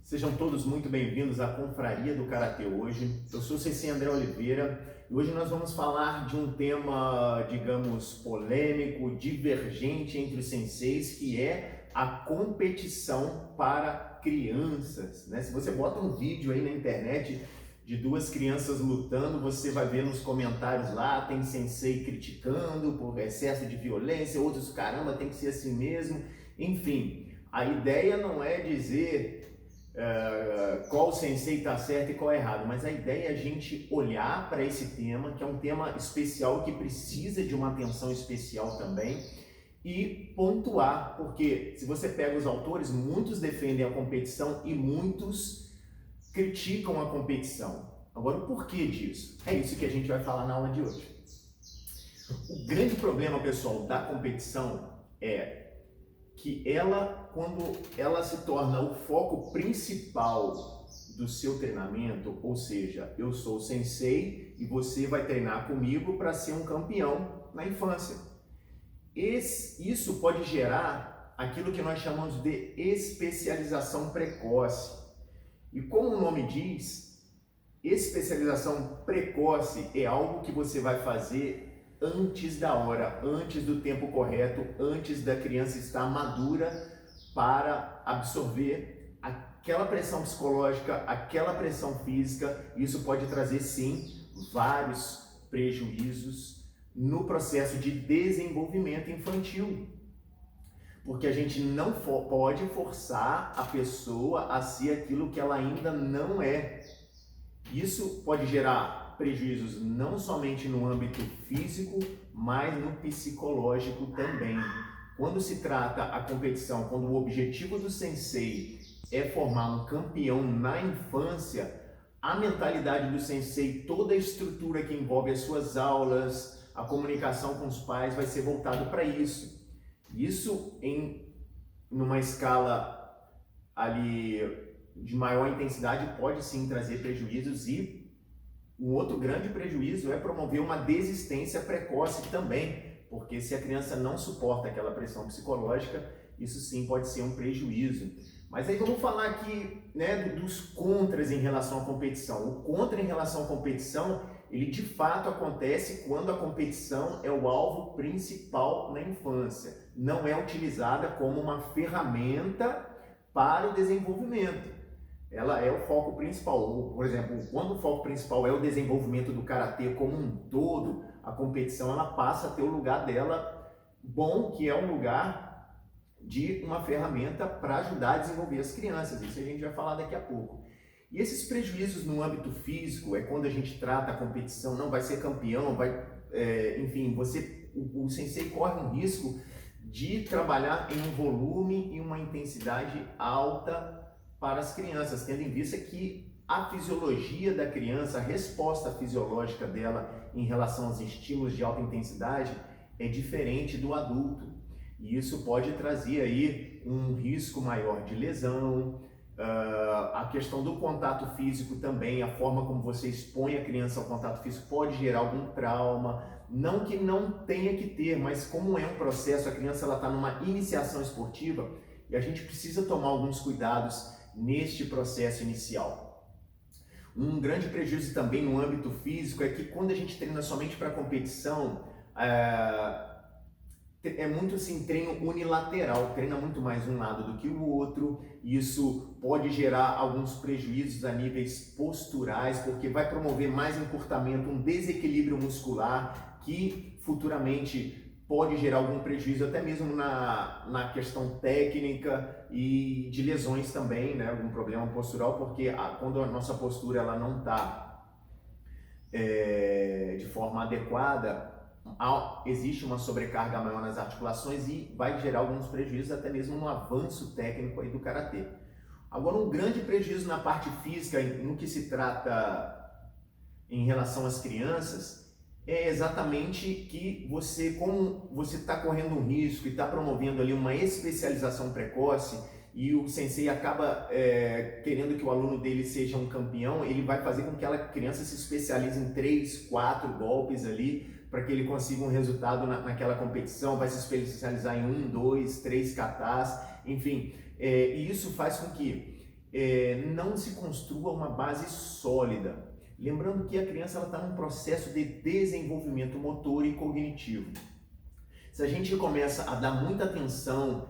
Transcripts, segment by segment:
Sejam todos muito bem-vindos à Confraria do Karatê hoje. Eu sou o Sensei André Oliveira e hoje nós vamos falar de um tema, digamos, polêmico, divergente entre os senseis, que é a competição para crianças, né? Se você bota um vídeo aí na internet de duas crianças lutando, você vai ver nos comentários lá, tem sensei criticando por excesso de violência, outros, caramba, tem que ser assim mesmo, enfim. A ideia não é dizer qual sensei está certo e qual é errado, mas a ideia é a gente olhar para esse tema, que é um tema especial, que precisa de uma atenção especial também, e pontuar, porque se você pega os autores, muitos defendem a competição e muitos criticam a competição. Agora, o porquê disso? É isso que a gente vai falar na aula de hoje. O grande problema, pessoal, da competição é que quando ela se torna o foco principal do seu treinamento, ou seja, eu sou o sensei e você vai treinar comigo para ser um campeão na infância. Isso pode gerar aquilo que nós chamamos de especialização precoce. E como o nome diz, especialização precoce é algo que você vai fazer antes da hora, antes do tempo correto, antes da criança estar madura para absorver aquela pressão psicológica, aquela pressão física. Isso pode trazer, sim, vários prejuízos no processo de desenvolvimento infantil, porque a gente não pode forçar a pessoa a ser aquilo que ela ainda não é. Isso pode gerar prejuízos não somente no âmbito físico, mas no psicológico também. Quando se trata a competição, quando o objetivo do sensei é formar um campeão na infância, a mentalidade do sensei, toda a estrutura que envolve as suas aulas, a comunicação com os pais, vai ser voltado para isso. Isso numa escala ali de maior intensidade pode sim trazer prejuízos, e um outro grande prejuízo é promover uma desistência precoce também, porque se a criança não suporta aquela pressão psicológica, isso sim pode ser um prejuízo. Mas aí vamos falar aqui, né, dos contras em relação à competição. O contra em relação à competição, ele de fato acontece quando a competição é o alvo principal na infância, não é utilizada como uma ferramenta para o desenvolvimento. Ela é o foco principal. Por exemplo, quando o foco principal é o desenvolvimento do karatê como um todo, a competição ela passa a ter o lugar dela bom, que é um lugar de uma ferramenta para ajudar a desenvolver as crianças. Isso a gente vai falar daqui a pouco. E esses prejuízos no âmbito físico é quando a gente trata a competição, não vai ser campeão, enfim, o sensei corre um risco de trabalhar em um volume e uma intensidade alta para as crianças, tendo em vista que a fisiologia da criança, a resposta fisiológica dela em relação aos estímulos de alta intensidade é diferente do adulto. E isso pode trazer aí um risco maior de lesão, a questão do contato físico também, a forma como você expõe a criança ao contato físico pode gerar algum trauma, não que não tenha que ter, mas como é um processo, a criança está numa iniciação esportiva e a gente precisa tomar alguns cuidados neste processo inicial. Um grande prejuízo também no âmbito físico é que quando a gente treina somente para competição, é muito assim, treino unilateral, treina muito mais um lado do que o outro. Isso pode gerar alguns prejuízos a níveis posturais, porque vai promover mais encurtamento, um desequilíbrio muscular que futuramente pode gerar algum prejuízo até mesmo na questão técnica e de lesões também, né? Algum problema postural, porque quando a nossa postura ela não está de forma adequada, existe uma sobrecarga maior nas articulações e vai gerar alguns prejuízos até mesmo no avanço técnico aí do karatê. Agora, um grande prejuízo na parte física, no que se trata em relação às crianças, é exatamente que como você está correndo um risco e está promovendo ali uma especialização precoce, e o sensei acaba querendo que o aluno dele seja um campeão, ele vai fazer com que aquela criança se especialize em 3, 4 golpes ali, para que ele consiga um resultado naquela competição, vai se especializar em 1, 2, 3 katas, enfim. E isso faz com que não se construa uma base sólida. Lembrando que a criança está num processo de desenvolvimento motor e cognitivo. Se a gente começa a dar muita atenção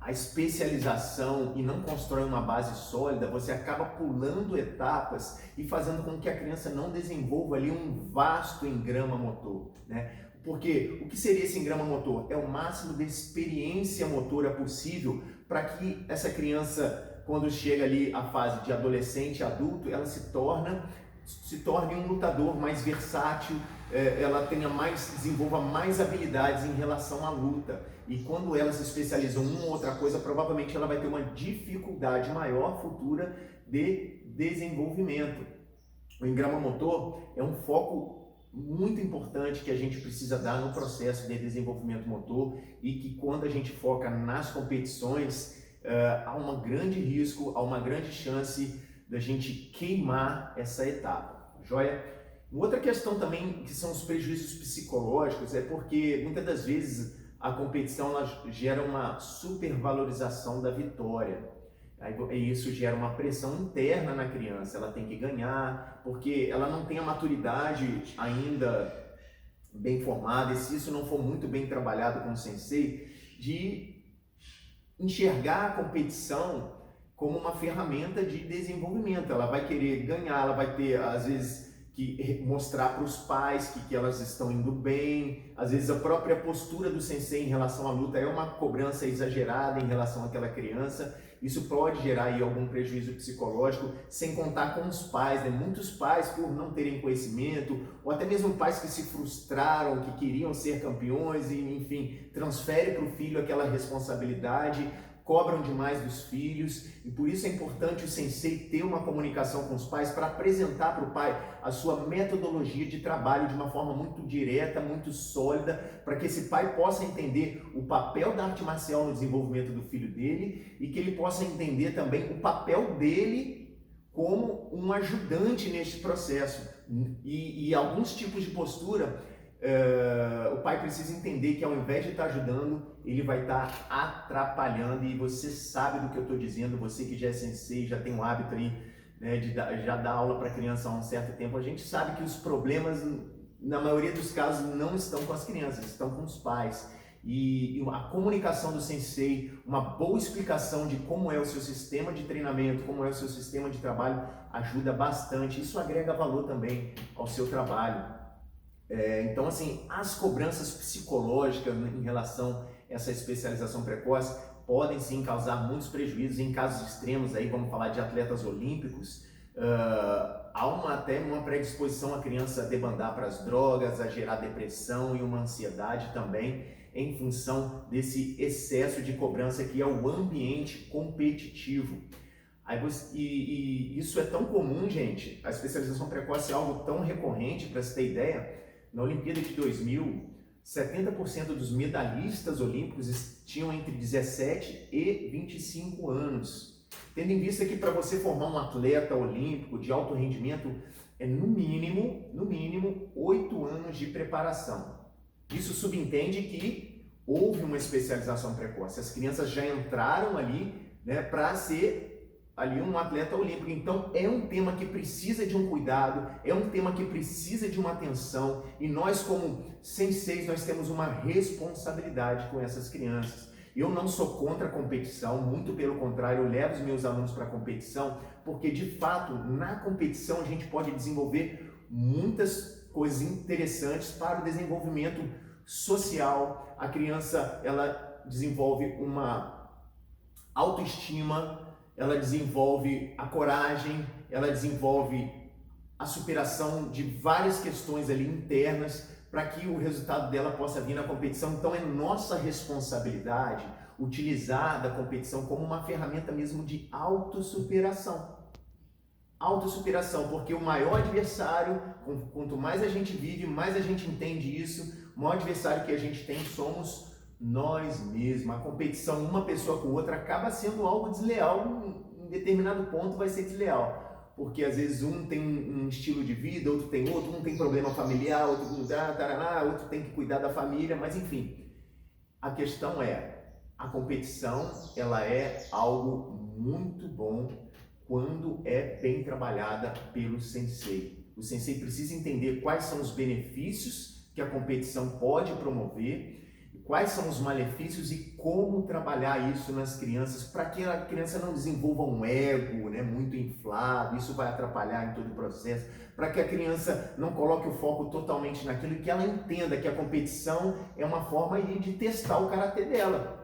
à especialização e não constrói uma base sólida, você acaba pulando etapas e fazendo com que a criança não desenvolva ali um vasto engrama motor, né? Porque o que seria esse engrama motor? É o máximo de experiência motora possível para que essa criança, quando chega ali à fase de adolescente, adulto, ela se torne um lutador mais versátil, ela desenvolva mais habilidades em relação à luta. E quando ela se especializa em uma ou outra coisa, provavelmente ela vai ter uma dificuldade maior futura de desenvolvimento. O engrama motor é um foco muito importante que a gente precisa dar no processo de desenvolvimento motor e que quando a gente foca nas competições, há um grande risco, há uma grande chance da gente queimar essa etapa, joia? Outra questão também que são os prejuízos psicológicos é porque muitas das vezes a competição ela gera uma supervalorização da vitória. Aí isso gera uma pressão interna na criança, ela tem que ganhar, porque ela não tem a maturidade ainda bem formada, e se isso não for muito bem trabalhado com o sensei, de enxergar a competição como uma ferramenta de desenvolvimento. Ela vai querer ganhar, ela vai ter, às vezes, que mostrar para os pais que elas estão indo bem. Às vezes a própria postura do sensei em relação à luta é uma cobrança exagerada em relação àquela criança. Isso pode gerar aí algum prejuízo psicológico, sem contar com os pais, né? Muitos pais, por não terem conhecimento, ou até mesmo pais que se frustraram, que queriam ser campeões e, enfim, transferem para o filho aquela responsabilidade, cobram demais dos filhos, e por isso é importante o sensei ter uma comunicação com os pais para apresentar para o pai a sua metodologia de trabalho de uma forma muito direta, muito sólida, para que esse pai possa entender o papel da arte marcial no desenvolvimento do filho dele e que ele possa entender também o papel dele como um ajudante neste processo. E alguns tipos de postura, o pai precisa entender que ao invés de estar ajudando, ele vai estar atrapalhando, e você sabe do que eu estou dizendo, você que já é sensei, já tem o hábito aí, né, de já dar aula para criança há um certo tempo, a gente sabe que os problemas, na maioria dos casos, não estão com as crianças, estão com os pais. E a comunicação do sensei, uma boa explicação de como é o seu sistema de treinamento, como é o seu sistema de trabalho, ajuda bastante. Isso agrega valor também ao seu trabalho. Então, assim, as cobranças psicológicas em relação a essa especialização precoce podem sim causar muitos prejuízos. Em casos extremos, aí vamos falar de atletas olímpicos, há até uma predisposição a criança a debandar para as drogas, a gerar depressão e uma ansiedade também, em função desse excesso de cobrança que é o ambiente competitivo. E isso é tão comum, gente, a especialização precoce é algo tão recorrente, para você ter ideia. Na Olimpíada de 2000, 70% dos medalhistas olímpicos tinham entre 17 e 25 anos. Tendo em vista que para você formar um atleta olímpico de alto rendimento, é no mínimo 8 anos de preparação. Isso subentende que houve uma especialização precoce. As crianças já entraram ali, né, para ser ali um atleta olímpico. Então é um tema que precisa de um cuidado, é um tema que precisa de uma atenção, e nós como senseis, nós temos uma responsabilidade com essas crianças. Eu não sou contra a competição, muito pelo contrário, eu levo os meus alunos para a competição, porque de fato na competição a gente pode desenvolver muitas coisas interessantes para o desenvolvimento social. A criança, ela desenvolve uma autoestima, ela desenvolve a coragem, ela desenvolve a superação de várias questões ali internas para que o resultado dela possa vir na competição. Então é nossa responsabilidade utilizar da competição como uma ferramenta mesmo de autossuperação. Autossuperação, porque o maior adversário, quanto mais a gente vive, mais a gente entende isso, o maior adversário que a gente tem somos nós mesmos. A competição, uma pessoa com outra, acaba sendo algo desleal. Em determinado ponto vai ser desleal, porque às vezes um tem um estilo de vida, outro tem outro, um tem problema familiar, outro tem que cuidar da família, mas enfim, a questão é A competição, ela é algo muito bom quando é bem trabalhada pelo sensei. O sensei precisa entender quais são os benefícios que a competição pode promover, quais são os malefícios e como trabalhar isso nas crianças para que a criança não desenvolva um ego, né, muito inflado. Isso vai atrapalhar em todo o processo, para que a criança não coloque o foco totalmente naquilo e que ela entenda que a competição é uma forma de testar o caráter dela.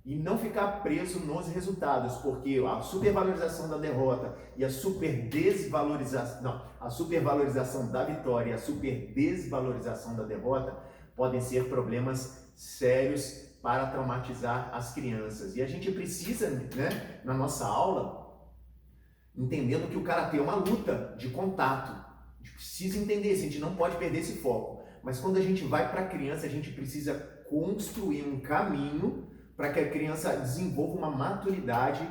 E não ficar preso nos resultados, porque a supervalorização da derrota e a supervalorização da vitória e a superdesvalorização da derrota podem ser problemas sérios para traumatizar as crianças. E a gente precisa, né, na nossa aula, entendendo que o karatê é uma luta de contato. A gente precisa entender isso, a gente não pode perder esse foco. Mas quando a gente vai para a criança, a gente precisa construir um caminho para que a criança desenvolva uma maturidade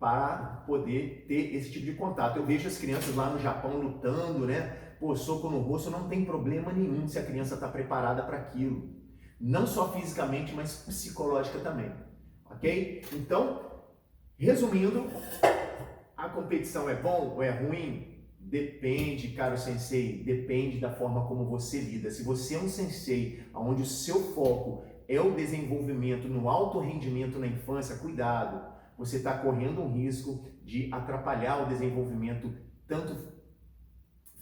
para poder ter esse tipo de contato. Eu vejo as crianças lá no Japão lutando, né? Pô, soco no rosto, não tem problema nenhum se a criança está preparada para aquilo. Não só fisicamente, mas psicológica também. Ok? Então, resumindo, a competição é bom ou é ruim? Depende, caro sensei, depende da forma como você lida. Se você é um sensei onde o seu foco é o desenvolvimento no alto rendimento na infância, cuidado, você está correndo um risco de atrapalhar o desenvolvimento tanto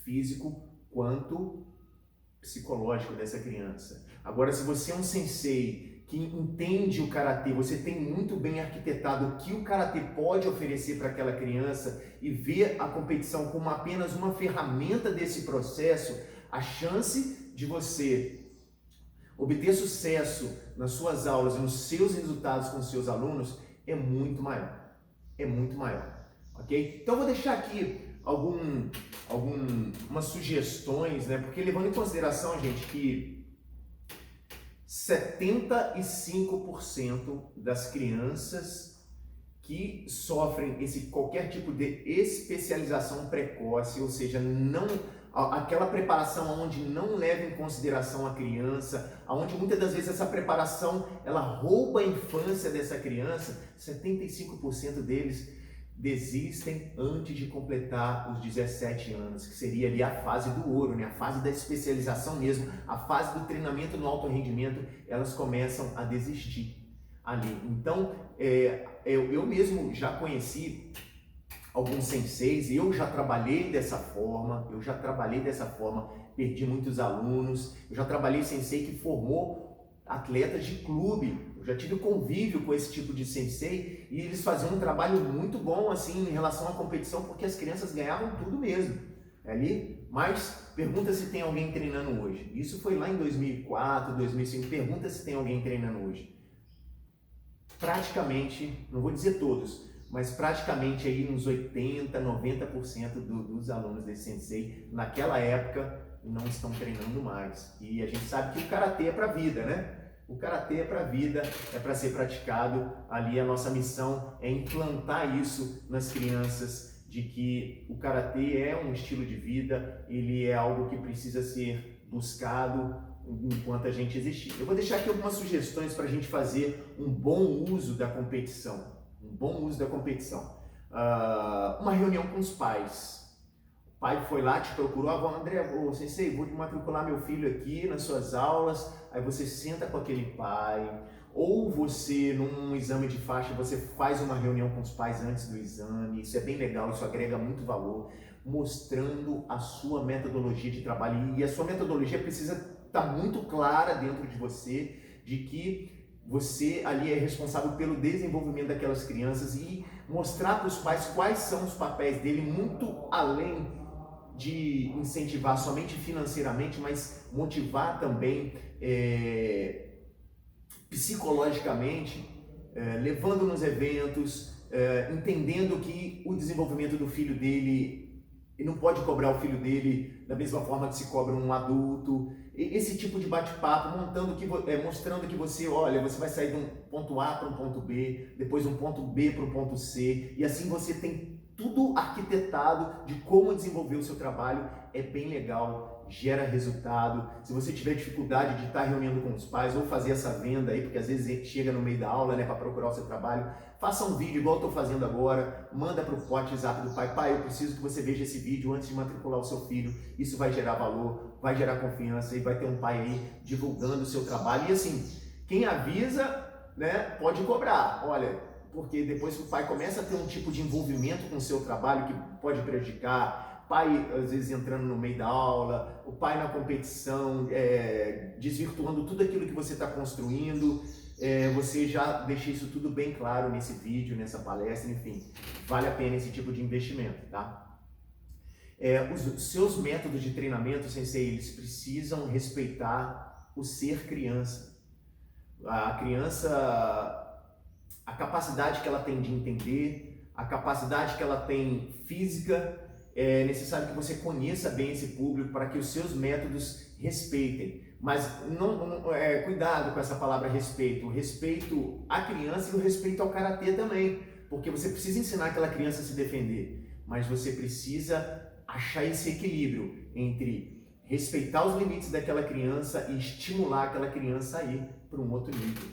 físico quanto psicológico dessa criança. Agora, se você é um sensei que entende o karatê, você tem muito bem arquitetado o que o karatê pode oferecer para aquela criança e vê a competição como apenas uma ferramenta desse processo, a chance de você obter sucesso nas suas aulas e nos seus resultados com os seus alunos é muito maior. É muito maior. Ok? Então eu vou deixar aqui algumas sugestões, né? Porque levando em consideração, gente, que 75% das crianças que sofrem qualquer tipo de especialização precoce, ou seja, aquela preparação onde não leva em consideração a criança, onde muitas das vezes essa preparação ela rouba a infância dessa criança, 75% deles desistem antes de completar os 17 anos, que seria ali a fase do ouro, né? A fase da especialização mesmo, a fase do treinamento no alto rendimento, elas começam a desistir ali. Então, eu mesmo já conheci alguns senseis, eu já trabalhei dessa forma, perdi muitos alunos, eu já trabalhei sensei que formou atletas de clube, eu já tive convívio com esse tipo de sensei e eles faziam um trabalho muito bom assim em relação à competição, porque as crianças ganhavam tudo mesmo ali. Mas pergunta se tem alguém treinando hoje. Isso foi lá em 2004, 2005, pergunta se tem alguém treinando hoje. Praticamente, não vou dizer todos, mas praticamente aí uns 80, 90% dos alunos desse sensei, naquela época, não estão treinando mais. E a gente sabe que o karatê é para a vida, né? O karatê é para a vida, é para ser praticado. Ali a nossa missão é implantar isso nas crianças, de que o karatê é um estilo de vida, ele é algo que precisa ser buscado enquanto a gente existir. Eu vou deixar aqui algumas sugestões para a gente fazer um bom uso da competição. Uma reunião com os pais. O pai foi lá, te procurou, André, sensei, vou matricular meu filho aqui nas suas aulas. Aí você senta com aquele pai, ou você, num exame de faixa, você faz uma reunião com os pais antes do exame. Isso é bem legal, isso agrega muito valor, mostrando a sua metodologia de trabalho. E a sua metodologia precisa estar muito clara dentro de você, de que você ali é responsável pelo desenvolvimento daquelas crianças e mostrar para os pais quais são os papéis dele, muito além de incentivar somente financeiramente, mas motivar também psicologicamente, levando nos eventos, entendendo que o desenvolvimento do filho dele, ele não pode cobrar o filho dele da mesma forma que se cobra um adulto. Esse tipo de bate-papo, mostrando que você vai sair de um ponto A para um ponto B, depois um ponto B para um ponto C, e assim você tem tudo arquitetado de como desenvolver o seu trabalho. É bem legal gera resultado. Se você tiver dificuldade de estar reunindo com os pais ou fazer essa venda aí, porque às vezes a gente chega no meio da aula, né, para procurar o seu trabalho, faça um vídeo igual eu estou fazendo agora, manda para o WhatsApp do pai, eu preciso que você veja esse vídeo antes de matricular o seu filho. Isso vai gerar valor, vai gerar confiança e vai ter um pai aí divulgando o seu trabalho. E assim, quem avisa, né, pode cobrar. Olha, porque depois que o pai começa a ter um tipo de envolvimento com o seu trabalho que pode prejudicar, pai às vezes entrando no meio da aula, o pai na competição, desvirtuando tudo aquilo que você está construindo, você já deixa isso tudo bem claro nesse vídeo, nessa palestra, enfim, vale a pena esse tipo de investimento, tá? Os seus métodos de treinamento, sensei, eles precisam respeitar o ser criança. A criança, a capacidade que ela tem de entender, a capacidade que ela tem física, é necessário que você conheça bem esse público para que os seus métodos respeitem. Mas cuidado com essa palavra respeito. O respeito à criança e o respeito ao karatê também. Porque você precisa ensinar aquela criança a se defender. Mas você precisa achar esse equilíbrio entre respeitar os limites daquela criança e estimular aquela criança a ir para um outro nível.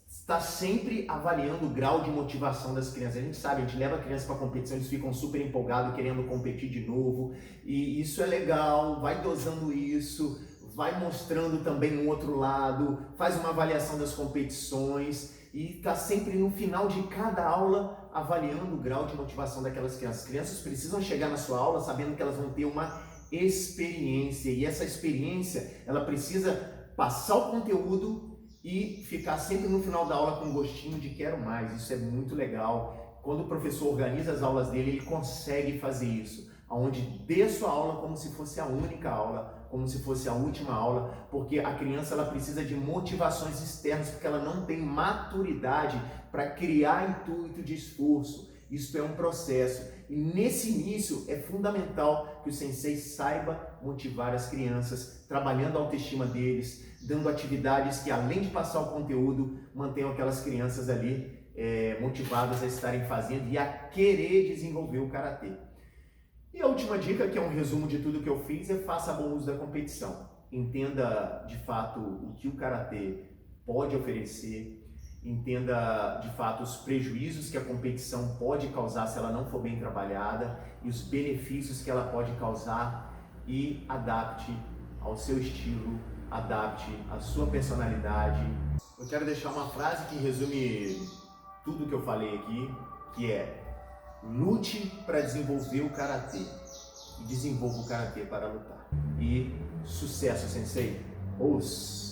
Está sempre avaliando o grau de motivação das crianças. A gente sabe, a gente leva a criança para a competição, eles ficam super empolgados, querendo competir de novo, e isso é legal, vai dosando isso, vai mostrando também um outro lado, faz uma avaliação das competições, e está sempre no final de cada aula avaliando o grau de motivação daquelas crianças. As crianças precisam chegar na sua aula sabendo que elas vão ter uma experiência, e essa experiência, ela precisa passar o conteúdo e ficar sempre no final da aula com um gostinho de quero mais. Isso é muito legal. Quando o professor organiza as aulas dele, ele consegue fazer isso, onde dê sua aula como se fosse a única aula, como se fosse a última aula, porque a criança ela precisa de motivações externas, porque ela não tem maturidade para criar intuito de esforço. Isso é um processo. E nesse início é fundamental que o sensei saiba motivar as crianças, trabalhando a autoestima deles, dando atividades que, além de passar o conteúdo, mantenham aquelas crianças ali motivadas a estarem fazendo e a querer desenvolver o karatê. E a última dica, que é um resumo de tudo que eu fiz, é faça bom uso da competição. Entenda de fato o que o karatê pode oferecer, entenda de fato os prejuízos que a competição pode causar se ela não for bem trabalhada e os benefícios que ela pode causar, e adapte ao seu estilo, adapte à sua personalidade. Eu quero deixar uma frase que resume tudo que eu falei aqui, que é: lute para desenvolver o karatê e desenvolva o karatê para lutar. E sucesso, sensei! Os